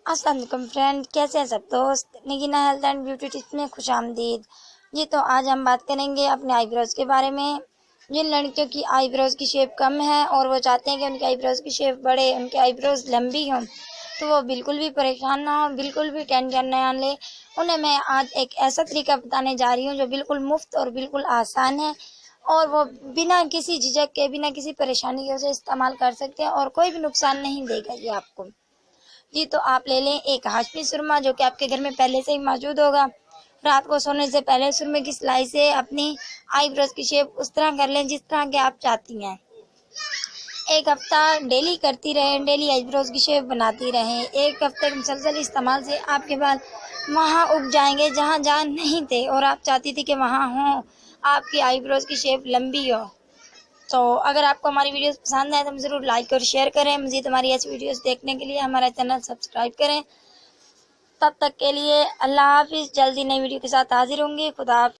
अस्सलाम वालेकुम फ्रेंड, कैसे हैं सब दोस्त। Nagina health and beauty tips में खुशामदीद। जी तो आज हम बात करेंगे अपने आईब्रोज़ के बारे में। जिन लड़कियों की आईब्रोज़ की शेप कम है और वो चाहते हैं कि उनकी आईब्रोज़ की शेप बढ़े, उनकी आईब्रोज़ लंबी हों, तो वो बिल्कुल भी परेशान ना हो, बिल्कुल भी टेंशन ना लें। उन्हें मैं आज एक ऐसा तरीका बताने जा रही हूँ जो बिल्कुल मुफ्त और बिल्कुल आसान है और वो बिना किसी झिझक के, बिना किसी परेशानी के उसे इस्तेमाल कर सकते हैं और कोई भी नुकसान नहीं देगा ये आपको। जी तो आप ले लें एक हाशमी सुरमा जो कि आपके घर में पहले से ही मौजूद होगा। रात को सोने से पहले सुरमे की सिलाई से अपनी आईब्रोज की शेप उस तरह कर लें जिस तरह के आप चाहती हैं। एक हफ्ता डेली करती रहें, डेली आईब्रोज की शेप बनाती रहें। एक हफ्ते के मुसलसल इस्तेमाल से आपके बाल वहाँ उग जाएंगे जहाँ नहीं थे और आप चाहती थी कि वहाँ हों, आपकी आईब्रोज की शेप लंबी हो। तो अगर आपको हमारी वीडियोस पसंद आए तो हम ज़रूर लाइक और शेयर करें। मज़ीद हमारी ऐसी वीडियोस देखने के लिए हमारा चैनल सब्सक्राइब करें। तब तक के लिए अल्लाह हाफिज़। जल्दी नई वीडियो के साथ हाजिर होंगे। खुदा हाफिज़।